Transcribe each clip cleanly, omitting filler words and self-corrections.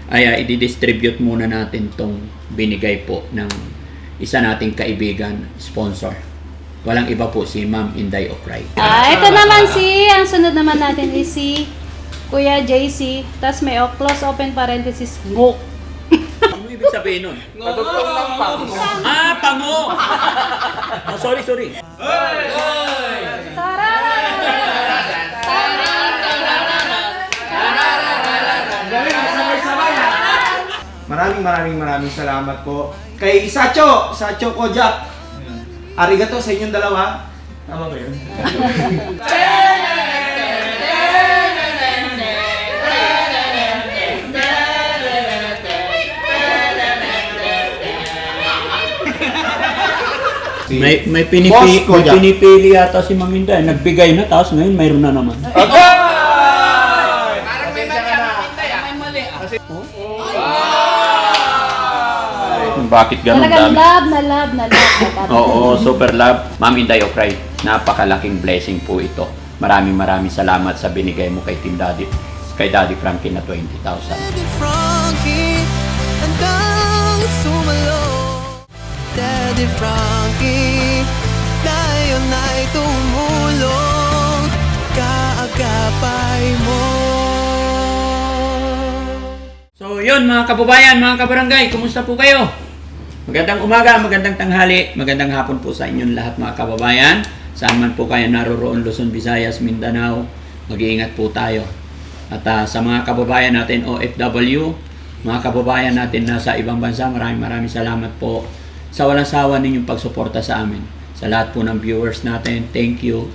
ay i-distribute muna natin tong binigay po ng isa nating kaibigan, sponsor. Walang iba po si Ma'am Inday Ocray. Ito naman ang sunod naman natin is si Kuya JC, tas may close open parenthesis, ngo. Ano ibig sabihin nun? Padugtong ng pango. Pango! Oh, sorry. Maraming salamat po kay Sacho Kojak. Arigato sa inyong dalawa. Tama ba yun? May Boss Kojak. pinipili yata si Ma'am Inday. Nagbigay na, tapos ngayon mayroon na naman. Parang may mali may mali. Bakit ganun Talagang dami? love na. Oo, super love. Ma'am Inday Ocray, napakalaking blessing po ito. Maraming salamat sa binigay mo kay Team Daddy, kay Daddy Frankie na 20,000. Daddy Frankie, hanggang sumalo. Daddy Frankie, tayo na'y tumulong, kaagapay mo. So yun mga kababayan, mga kabarangay, kumusta po kayo? Magandang umaga, magandang tanghali, magandang hapon po sa inyong lahat mga kababayan. Saan man po kayo naroroon, Luzon, Visayas, Mindanao, mag-iingat po tayo. At sa mga kababayan natin OFW, mga kababayan natin nasa ibang bansa, maraming salamat po sa walang sawa ninyong pagsuporta sa amin. Sa lahat po ng viewers natin, thank you,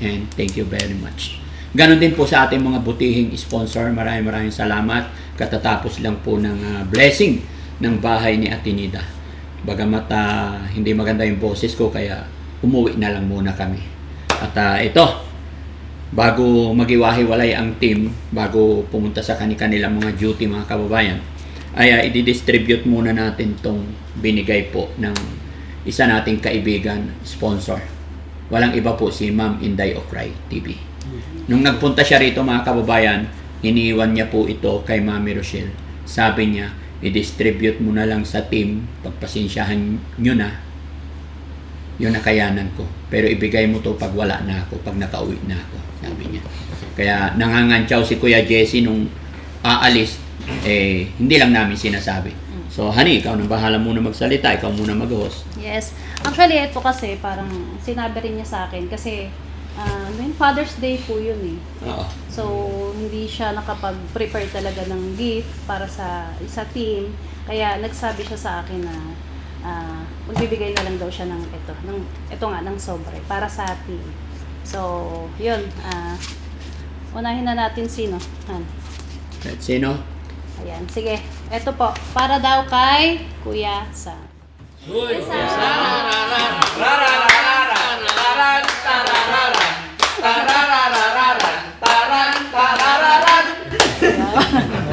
and thank you very much. Ganon din po sa ating mga butihing sponsor, maraming salamat. Katatapos lang po ng blessing ng bahay ni Atinida. Bagamat hindi maganda yung boses ko, kaya umuwi na lang muna kami. At ito, bago magiwahiwalay ang team, bago pumunta sa kanilang mga duty mga kababayan, ay i-distribute muna natin tong binigay po ng isa nating kaibigan, sponsor. Walang iba po si Ma'am Inday Ocray TV. Nung nagpunta siya rito mga kababayan, iniiwan niya po ito kay Mami Rochelle. Sabi niya, i-distribute mo na lang sa team, pagpasensyahan nyo na, yun nakayanan ko. Pero ibigay mo to pag wala na ako, pag nakauwi na ako, sabi niya. Kaya nangangantsaw si Kuya Jesse nung aalis, hindi lang namin sinasabi. So, honey, ikaw nang bahala muna magsalita, ikaw muna mag-host. Yes. Actually, ito kasi parang sinabi rin niya sa akin kasi Father's Day po yun eh. Oo. So, hindi siya nakapag-prepare talaga ng gift para sa isa team. Kaya nagsabi siya sa akin na magbibigay na lang daw siya ng ng sobre para sa team. So, yun. Unahin na natin sino. Sino? Ayan, sige. Ito po, para daw kay Kuya Sam.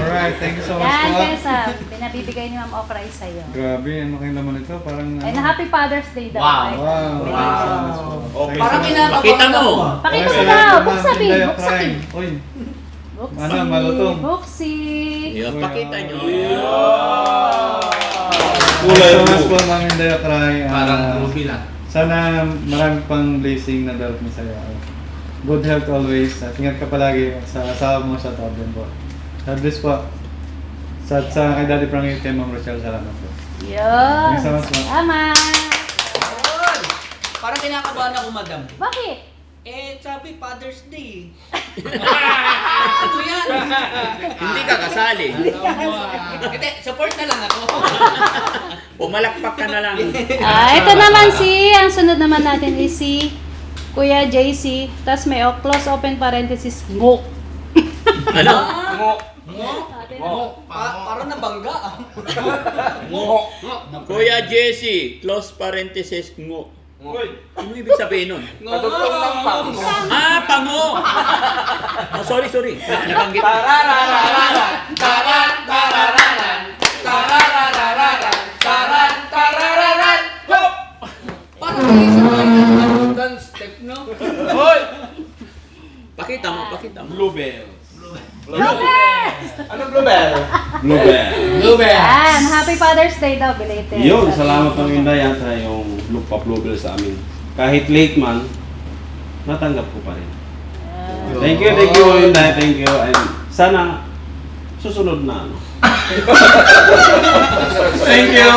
Alright, thank you so much Yan, po. Kuya Sam. Pinabibigay ni Ma'am Ocray sa'yo. Grabe, ano kayong laman ito? Parang And Happy Father's Day daw. Wow. Ay, Wow. binigay sa'yo. Parang kinakabahan Pakita mo. ako. Pakita Okay, mo daw. salamat, Buksakin. Inday Buksakin. Ocray. Uy, Buksi. Ano, malutong? Buksi. Yung pakita nyo. kulay so much po, Ma'am Inday Ocray. Parang ruby lang. Sana marami pang blessing na darap mo sa'yo. Good health always. At ingat ka palagi sa asawa mo sa Tobin po. God bless po. Sa kay Daddy Frankie, kay Ma'am Rochelle, salamat po. Yun. Thanks so much, ma'am. Salamat. Parang kinakabahan ako, madam. Bakit? Sabi Father's Day. Ano yan? Hindi ka kasali. Hindi, support na lang ako. Pumalakpak ka na lang. Ito naman ang sunod naman natin is si Kuya JC, tas may close open parenthesis, ngo. Ano? Parang nabangga. Kuya Jesse, close parenthesis, ngo. Ano ibig sabihin nun? Padugtong ng pango. Pango! Oh, sorry. Nabanggit. Parang isip ko yung dance step, no? Pakita mo. Bluebell. Anong bluebell? Bluebell. Yan, Happy Father's Day daw, belated. Yun, Sabi salamat ko. ng Inday at yung look pa Bluebell sa amin. Kahit late man, natanggap ko pa rin. Thank you, Inday, thank you. And sana susunod na ano. Thank you!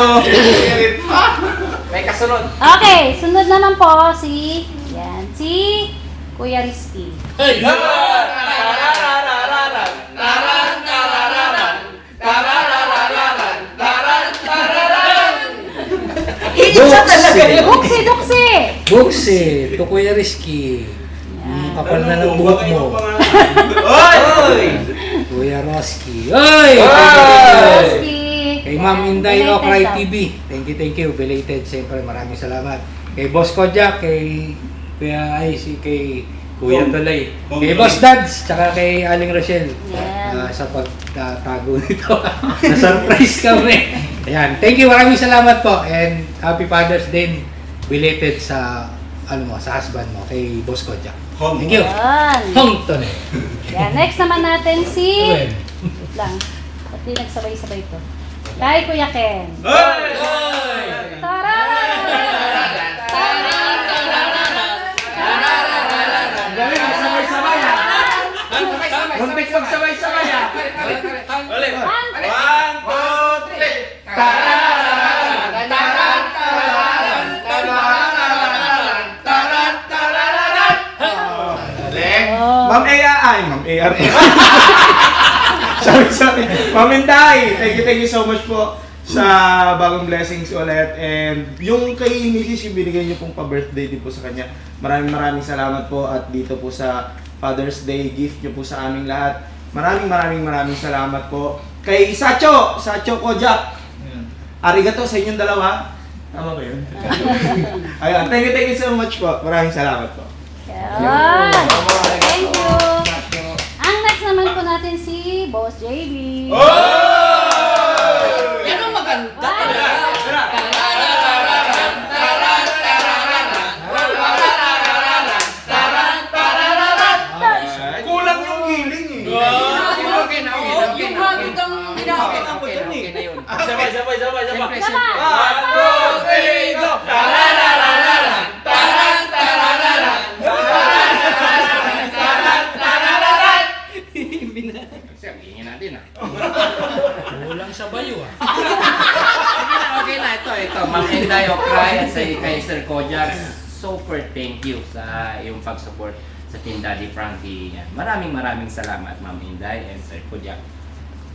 May kasunod. Okay, sunod naman po si Kuya Rizky. Isa talaga yun. Duksi, duksi! Buksi, to Kuya Rizky. Kapal na ng buhok mo. Oy! Kuya Roski. Oy! Rizky! Kay Ma'am Inday Belated Okray daw. TV. Thank you. Belated. Siyempre, maraming salamat. Kay Boss Kojak, kay kay Kuya Tulay. Kay Boss Dads, tsaka kay Aling Rochelle. Yan. Sa pagtatago nito. Na-surprise kami. Ayan. Thank you. Maraming salamat po. And Happy Father's Day. Belated sa sa husband mo, kay Boss Kojak. Thank you. Yan. Hongton. Yan. Next naman natin si... Well, Wait lang. Ba't di nagsabay-sabay to? Kay Kuya Ken. Tara! Muntik magsabay-sabay ah! Ulit. 1, 2, 3! Oh. Ma'am AR. Sorry. Ma'am Inday, thank you so much po sa bagong blessings ulit. And yung kay Mrs. yung binigay niyo pong pa-birthday din po sa kanya. Maraming salamat po at dito po sa Father's Day gift niyo po sa aming lahat. Maraming salamat po. Kay Sacho Kojak. Arigato sa inyong dalawa. Tama ba yun? Ayun, thank you so much po. Maraming salamat po. Yan. Thank you. Ang next naman po natin si Boss JB. Yan ang maganda Wow. talaga. Kulang yung giling eh. Yung hangin ang hinahakitan ko dyan eh. Sabay. Siyempre. 1, 2, 3, go! kulang sa bayo Okay na, ito. Ma'am Inday Okray at kay Sir Kojak, super thank you sa iyong pag-support sa Team Daddy Frankie. Yan. Maraming salamat, Ma'am Inday and Sir Kojak.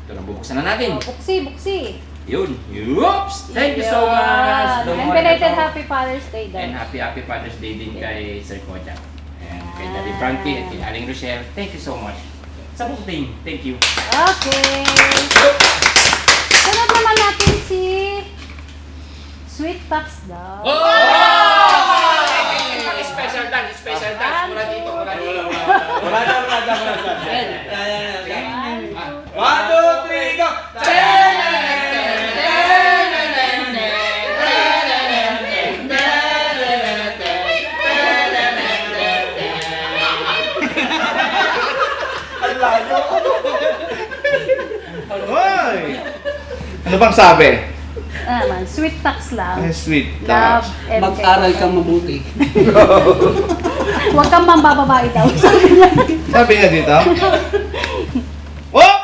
Ito na, bubuksan na natin. Buksi. Yun. Oops! Thank you so much. And belated Happy Father's Day daw. And happy Father's Day din kay Sir Kojak. And kay Daddy Frankie at kay Aling Rochelle. Thank you so much. Sa buong team, thank you. Okay. Sunod naman natin si Sweet Taps daw. Special dance. Mula dito. Wala na. 1, 2, 3, go! Ang layo! Hoy! Ano bang sabi? Man, Sweet Taps lang. Ay, sweet. Love and Mag-aral care. kang mabuti. Huwag kang mambababae daw. Sabi nga dito. Oh!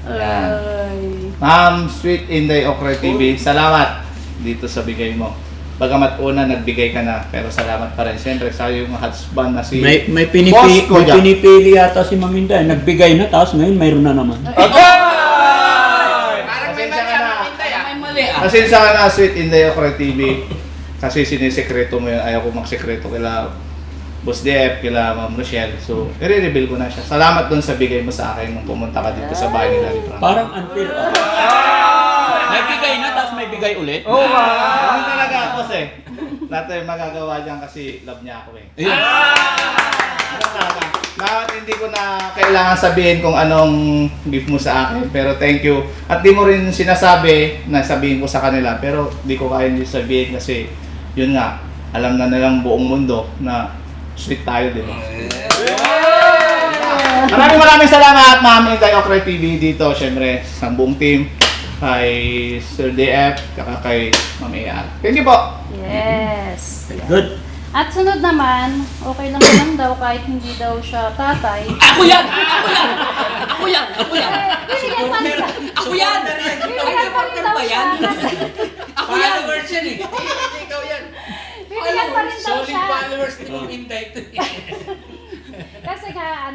Ay. Ma'am, Sweet Inday Okray TV, salamat dito sa bigay mo. Bagamat una nagbigay ka na, pero salamat pa rin. Siyempre, sa yung husband na si... May Boss Kojak. pinipili yata si Ma'am Inday. Nagbigay na, tapos ngayon mayroon na naman. Parang may mali ang Inday ah. May mali ah. Pasensya ka na, Sweet Inday Okray TV. Kasi sinisekreto mo yun. Ayaw ko magsekreto kila Boss DF, kila Ma'am Rochelle. So, i-reveal ko na siya. Salamat dun sa bigay mo sa akin nung pumunta ka dito sa bahay ni Daddy Frank. Parang unfair. May bigay na, tapos may bigay ulit. Oo ba? Ganun talaga ako eh. Lahat tayo magagawa dyan kasi love niya ako eh. Ayun. Bakit hindi ko na kailangan sabihin kung anong gift mo sa akin. Pero thank you. At di mo rin sinasabi na sabihin ko sa kanila. Pero di ko kaya hindi sabihin kasi yun nga, alam na nilang buong mundo na sweet tayo, di ba? Maraming salamat, Ma'am Inday Okray TV dito, syempre, sa buong team. Kay Sir DF, kaka kay Ma'am AR. Thank you po. Yes. Good. At sunod naman, okay lang naman daw kahit hindi daw siya tatay. Ako yan! Ako yan! Ako yan! Ako yan! Bibigyan pa rin siya. Ako yan! Bibigyan pa rin daw siya. Ako yan! Followers yan eh. Ikaw yan. Bibigyan pa rin daw Solid siya. followers ni Ma'am Inday ito eh. Kasi nga,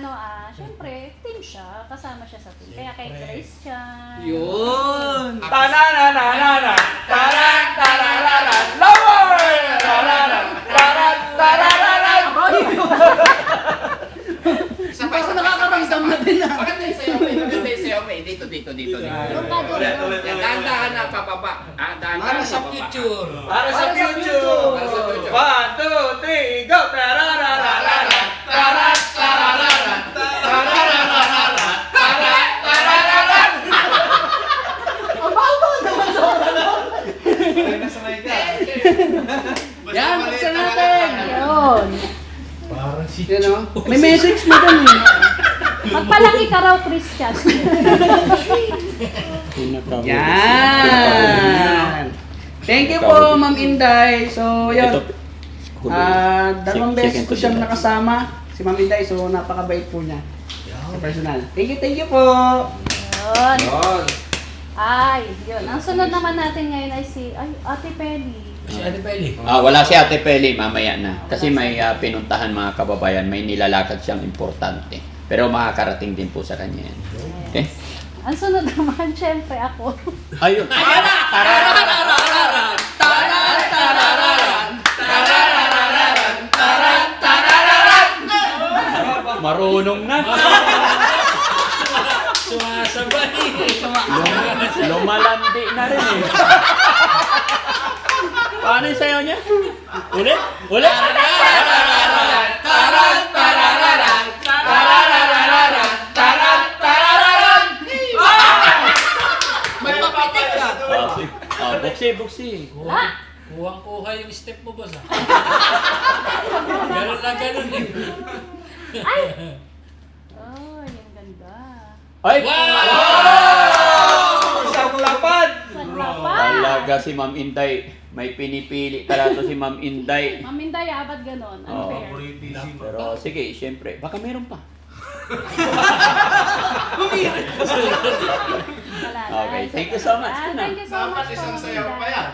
syempre, team siya. Kasama siya sa team. Kaya kay Christian. Yun! Tanananana, taran, tarararan, lover! Tararan, taran, tarararan. Parang nakakaramdam na din ah. Maganda yung sayo, may. Maganda yung sayo, may. Dito. Doon ka doon. Yan, dahan-dahan na, pababa. Dahan-dahan Para sa pababa. future. Para sa future. Para sa future. 1, 2, 3, go! Tararararan, taran, tarararan, tararararan, taran, tarararan. Ay, nasanay ka. Yan, buksan natin! Yun. Parang si Yan o. May message mo dun eh. Magpalaki ka raw, Christian. Yan! Thank you po, Ma'am Inday. So, yun. Dalawang beses ko siyang nakasama, si Ma'am Inday. So, napakabait po niya. Sa personal. Thank you po. Yun. Ay, yun. Ang sunod naman natin ngayon ay Ate Peli. Si Ate Peli. Wala si Ate Peli, mamaya na. Kasi may pinuntahan mga kababayan, may nilalakad siyang importante. Pero makakarating din po sa kanya yan. Okay? Ang sunod naman, syempre ako. Ayun. Marunong na. Sumasabay. Lumalandi na rin eh. Paano yung sayaw niya? Ulit? Ulit? Magpapitik ka! Buksi. Kuwang-kuha yung step mo, boss. Ganun lang eh. Ay! Oh, yung ganda. Ay! Isang lapad! Saan pa? Talaga si Ma'am Inday. May pinipili talaga si Ma'am Inday. Maminday, ba't ganon? Oo. Unfair. Pero sige, syempre, baka meron pa. Wala na. Okay, thank you so much. Thank you so much. Isang sayaw pa yan.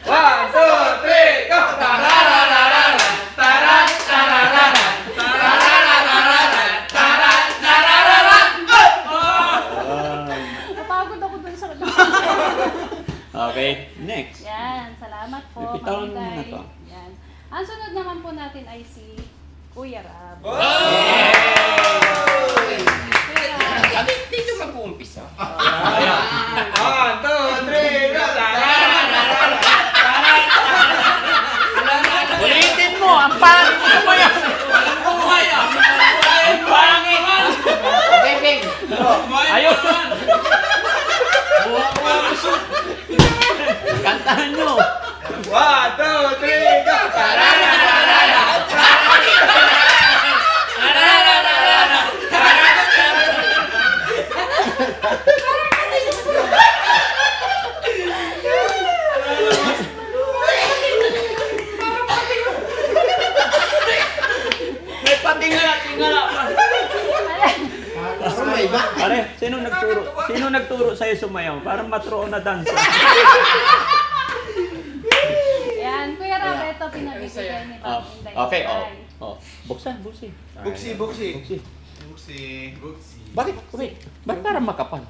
1, 2, 3, go! Tararararan, taran, tarararan, tararararan, taran, tarararan. Napagod ako dun sa Okay, next. Yan, salamat po. Bibitawan mo Maminday. na to. Yan. Ang sunod naman po natin ay si Kuya Rab. Dito mag-uumpisa. 1, 2, 3, go! Tararararan, Ulitin mo, ang pangit mo ba yan? Ang pangit! Ayun! Kantahan nyo! 1, 2, 3, go! Tararararan. May patingala pa! Pare, sino nagturo sa'yo sumayaw? Parang matro na dance. Yan, Kuya Rab, ito pinabibigay ni Ma'am Inday. Okay, Ay. Buksan. Buksi. Bakit? Wait, ba't parang makapal?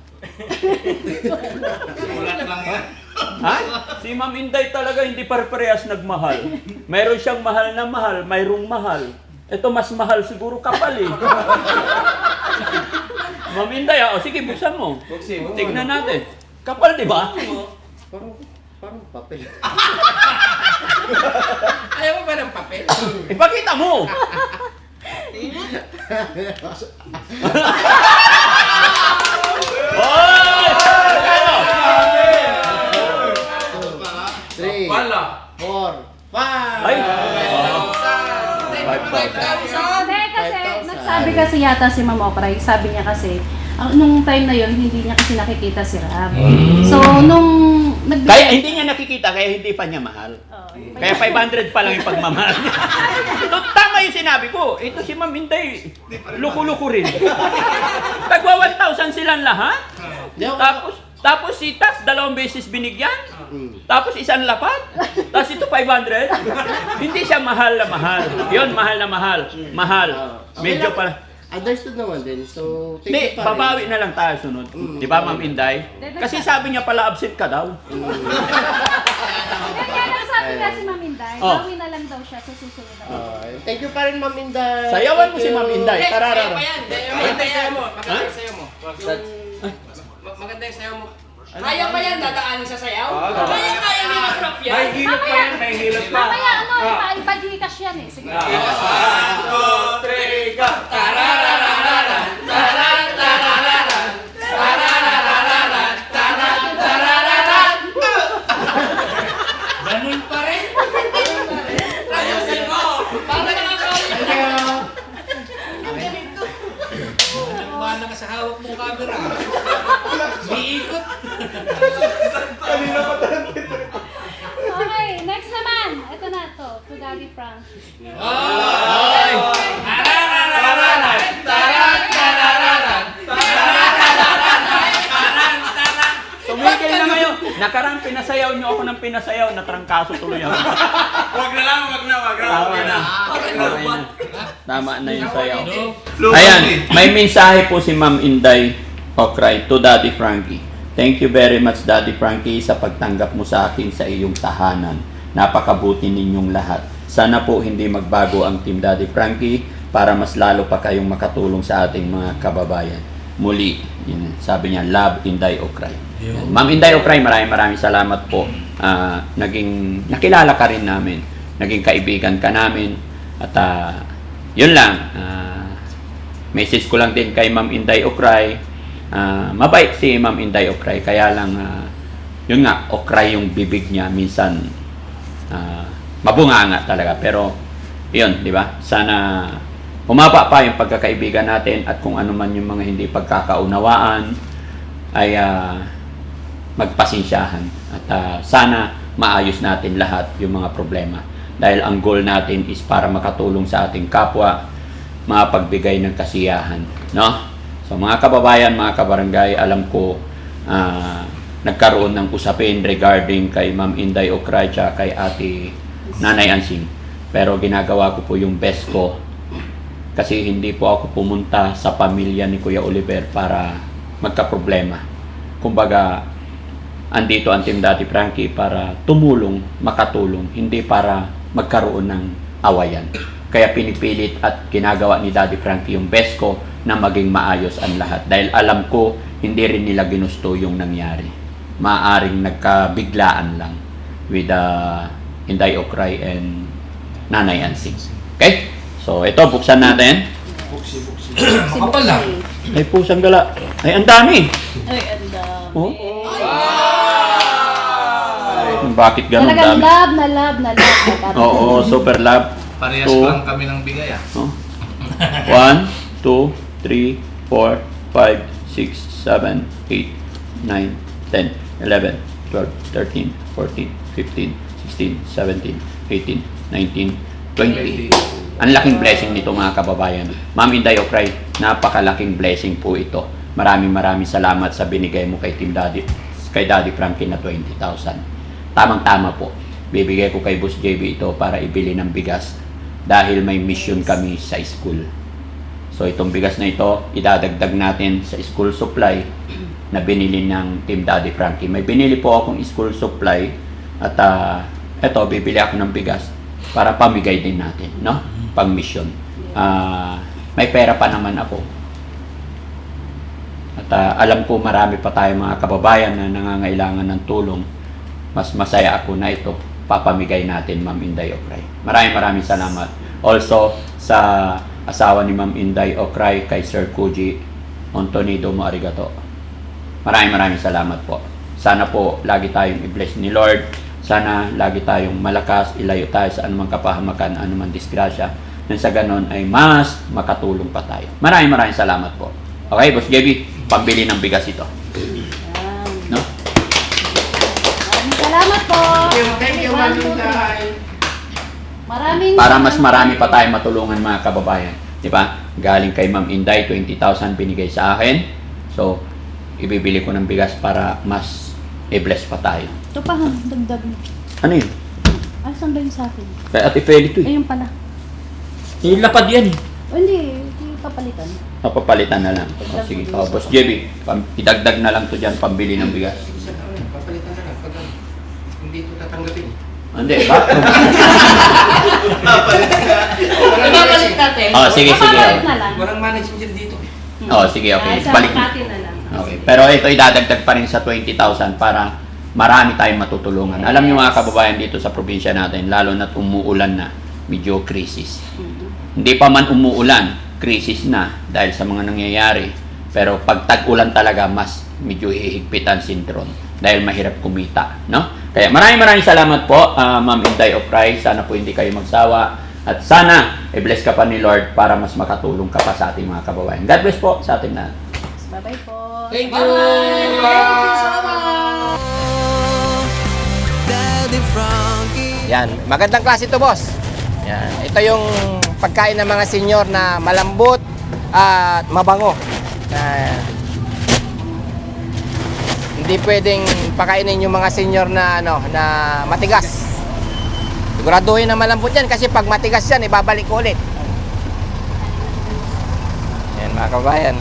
Sulat lang yan. Ha? Si Ma'am Inday talaga hindi pare-parehas nagmahal. Mayroon siyang mahal na mahal, mayroong mahal. Ito mas mahal siguro kapal eh. Ma'am Inday, sige buksan mo. Buksi. Tignan natin. Kapal, di ba? Parang papel. Ayaw mo ba ng papel? Ipakita mo. Oy! Three, Wala. 4, 5. Ay! 5,000. yata si Ma'am Okray, sabi niya kasi, nung time na yon hindi niya kasi nakikita si Rab. So, nung Kaya hindi niya nakikita, kaya hindi pa niya mahal. Kaya 500 pa lang yung pagmamahal niya. Tama yung sinabi ko. Ito si Ma'am Inday, luko-luko rin. Tagwa 1,000 silang lahat. Tapos si Tax 2 beses binigyan. Tapos isang lapad. Tapos ito 500. Hindi siya mahal na mahal. Yun, mahal na mahal. Mahal. Medyo pa. Understood naman din. So, Hindi, babawi na lang tayo sunod. Di ba, Ma'am Inday? Kasi sabi niya pala absent ka daw. Kaya lang sabi nga si Ma'am Inday, Oh. bawi na lang daw siya sa susunod na thank you pa rin, Ma'am Inday. Sayawan mo si Ma'am Inday. Tarara. Maganda yung sayo mo. Maganda yung sayo mo. Maganda yung sayo mo. Kaya pa yan, dadaanin sa sayaw? Kaya hindi na-crop yan. May hilot pa yan, may hilot pa. Mamaya ipa-Gcash yan eh. Sige. 1, 2, 3, go! Tararararan, tararararan, tararararan, tararararan. Ganun pa rin. Ayusin mo! Para nakakawin. Nagmana ka sa hawak mong camera. Iikot. Okay, next naman. Ito na to. To Daddy Frank. Ay! Tumigil na ngayon. Nakarang pinasayaw niyo ako ng pinasayaw. Natrangkaso tuloy ako. Wag na. Tama na. Okay na. Tama na yung sayaw. Ayan, may mensahe po si Ma'am Inday Okray to Daddy Frankie. Thank you very much, Daddy Frankie, sa pagtanggap mo sa akin sa iyong tahanan. Napakabuti ninyong lahat. Sana po hindi magbago ang Team Daddy Frankie para mas lalo pa kayong makatulong sa ating mga kababayan. Muli, yun, sabi niya, love Inday Okray. Yan. Ma'am Inday Okray, maraming salamat po. Nakilala ka rin namin. Naging kaibigan ka namin. At yun lang. Message ko lang din kay Ma'am Inday Okray. Mabait si Ma'am Inday Okray. Kaya lang, yun nga, okray yung bibig niya. Minsan, mabunganga talaga. Pero, yun, di ba? Sana humaba pa yung pagkakaibigan natin at kung ano man yung mga hindi pagkakaunawaan ay magpasensyahan. At sana maayos natin lahat yung mga problema. Dahil ang goal natin is para makatulong sa ating kapwa, mapagbigay ng kasiyahan. No? So mga kababayan, mga kabarangay, alam ko nagkaroon ng usapin regarding kay Ma'am Inday Okray at kay Ate Nanay Ansing. Pero ginagawa ko po yung best ko kasi hindi po ako pumunta sa pamilya ni Kuya Oliver para magka-problema. Kumbaga, andito ang Team Daddy Frankie para tumulong, makatulong, hindi para magkaroon ng awayan. Kaya pinipilit at ginagawa ni Daddy Frankie yung best ko na maging maayos ang lahat. Dahil alam ko, hindi rin nila ginusto yung nangyari. Maaring nagkabiglaan lang with Inday Okray and Nanay Ansing. Okay? So, ito, buksan natin. Makapal lang. Ay, pusang gala. Ay, ang dami. Ay, ang dami. Oh? Bakit ganun Talagang dami? love na love na love. Oo, super love. Parehas Two. lang kami ng bigay ah. Oh. 1, 2, 3, 4, 5, 6, 7, 8, 9, 10, 11, 12, 13, 14, 15, 16, 17, 18, 19, 20. Ang laking blessing nito mga kababayan. Ma'am Inday Okray, napakalaking blessing po ito. Maraming salamat sa binigay mo kay Team Daddy, kay Daddy Frankie na 20,000. Tamang-tama po. Bibigay ko kay Boss JB ito para ibili ng bigas dahil may mission kami sa school. So itong bigas na ito, idadagdag natin sa school supply na binili ng Team Daddy Frankie. May binili po akong school supply at ito, bibili ako ng bigas para pamigay din natin, no? Pang mission. May pera pa naman ako. At alam ko marami pa tayong mga kababayan na nangangailangan ng tulong. Mas masaya ako na ito papamigay natin, Ma'am Inday Okray. Maraming salamat. Also, sa asawa ni Ma'am Inday Okray, kay Sir Kuji Ontonido mo arigato. Maraming salamat po. Sana po lagi tayong i-bless ni Lord. Sana lagi tayong malakas, ilayo tayo sa anumang kapahamakan, anumang disgrasya nang sa ganon ay mas makatulong pa tayo. Maraming salamat po. Okay, Boss JB, pambili ng bigas ito. Yan. No? Maraming salamat po. Thank you, Ma'am Inday. Maraming Para mas marami pa tayo matulungan mga kababayan. Di ba? Galing kay Ma'am Inday, 20,000 binigay sa akin. So, ibibili ko ng bigas para mas i-bless pa tayo. Ito pa, dagdag. Ano yun? Ay, saan ba yun sa akin? Kay Ate Feli to eh. Ayun pala. Ilapad yan eh. O hindi papalitan. Papalitan na lang. O, sige. O, Boss JB, idagdag na lang to dyan, pambili ng bigas. Papalitan na lang pag hindi ko tatanggapin. Hindi, ba? Ibabalit natin. Oh, sige. Ibabalit na lang. Walang managing dyan dito. Oh, sige, okay. Sa Balik. natin na lang. Okay. Pero ito idadagdag pa rin sa 20,000 para marami tayong matutulungan. Alam niyo mga kababayan dito sa probinsya natin, lalo na't umuulan na, medyo krisis. Hindi pa man umuulan, krisis na dahil sa mga nangyayari. Pero pag tag-ulan talaga, mas medyo hihigpitan sintron dahil mahirap kumita, no? Kaya maraming salamat po, Ma'am Inday of Christ. Sana po hindi kayo magsawa. At sana, i-bless ka pa ni Lord para mas makatulong ka pa sa ating mga kababayan. God bless po sa ating lahat. Bye-bye po. Thank you. Bye-bye. So much. Daddy Frankie. Yan, magandang klase ito, boss. Yan, ito yung pagkain ng mga senior na malambot at mabango. Hindi pwedeng pakainin yung mga senior na na matigas. Siguraduhin na malambot yan kasi pag matigas yan, ibabalik ko ulit. Yan mga kabayan.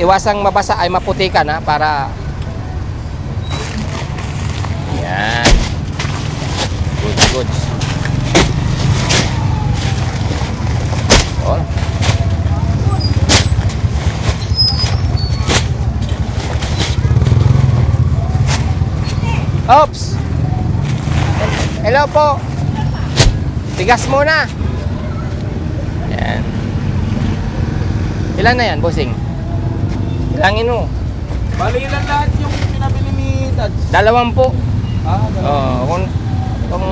Iwasang mabasa ay maputikan ha, para yan. Good. Oh. Oops. Hello po. Tigas muna. Yan. Ilan na yan, bossing? Ilangin mo. Bali ilan lahat yung pinabili ni Dad? 2 po. Ah, Kung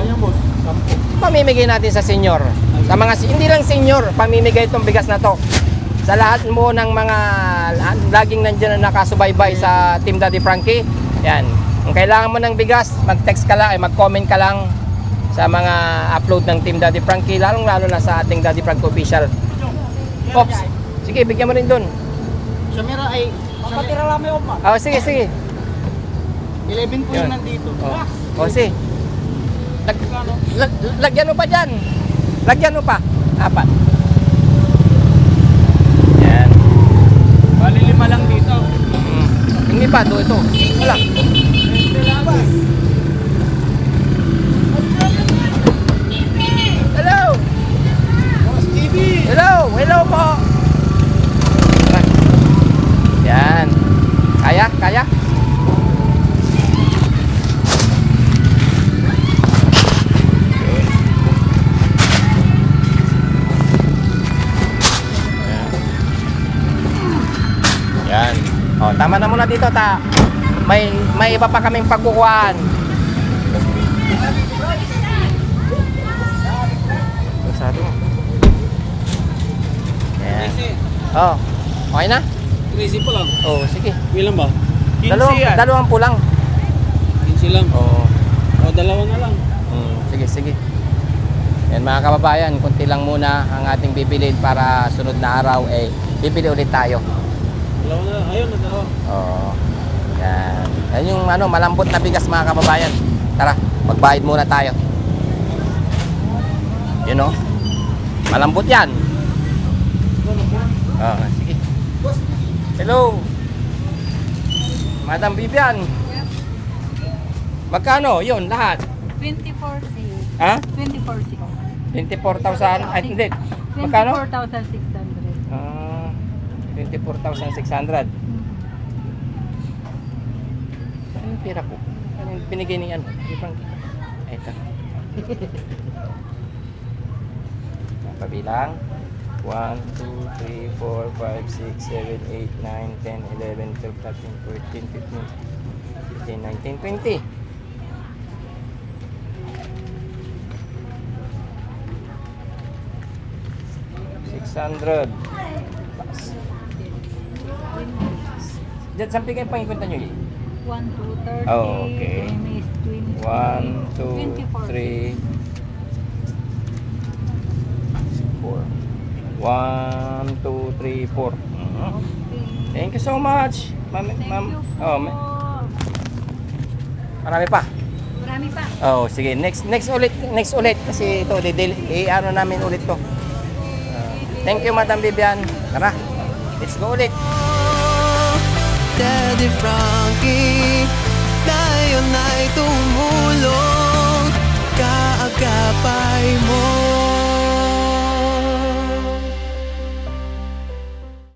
yan, boss. 10. pamimigay natin sa senior. Sa mga hindi lang senior, pamimigay itong bigas na to. Sa lahat mo ng mga laging nandiyan na nakasubaybay sa Team Daddy Frankie. Yan. Kung kailangan mo ng bigas, mag-text ka lang, ay mag-comment ka lang sa mga upload ng Team Daddy Frankie, lalong-lalo na sa ating Daddy Frankie official. Ops. Sige, bigyan mo rin doon. Samira ay... Papatira lang may upa. Oh, sige. 11 po Yun. yung nandito. Oh, sige. Lagyan mo pa dyan. Lagyan mo pa. 4. Yan. Bali 5 lang dito. Hindi pa, ito. Wala. Hello! Hello po! Yan. Kaya? Yan. Oh, tama na muna dito, ta. May iba pa kaming pagkukuhaan. Masyado. Yan. Oh, okay na? 13 pa lang. Oh, sige. Ilan ba? 15 yan. 20 lang. 15 lang. Oo. O, 2 na lang. Sige. Yan mga kababayan, kunti lang muna ang ating bibilin para sunod na araw bibili ulit tayo. 2 na lang. Ayun, 2. Oo. Yan. Yan yung malambot na bigas mga kababayan. Tara, magbayad muna tayo. Yun o. Malambot yan. Sige. Hello. Madam Vivian. Magkano? Yun, lahat. 24,600. Ha? 24,600. 24,000. Ay, hindi. Magkano? 24,600. 24,600. Ano yung pera ko? Ano yung binigay ni Ito. Pabilang. 1, 2, 3, 4, 5, 6, 7, 8, 9, 10, 11, 12, 13, 14, 15, 15, 19, 20. Yan. 20. 600. Diyan, saan kayo pangikunta nyo eh? 1, 2, 30. Oh, okay. Is 20. 1, 2, 24. 3, 4. 1, 2, 3, 4. Thank you so much. Ma'am, oh, marami pa. Marami pa. Oh, sige. Next ulit kasi ito ano namin ulit to. Thank you, Madam Vivian. Tara. Let's go ulit. Daddy Frankie.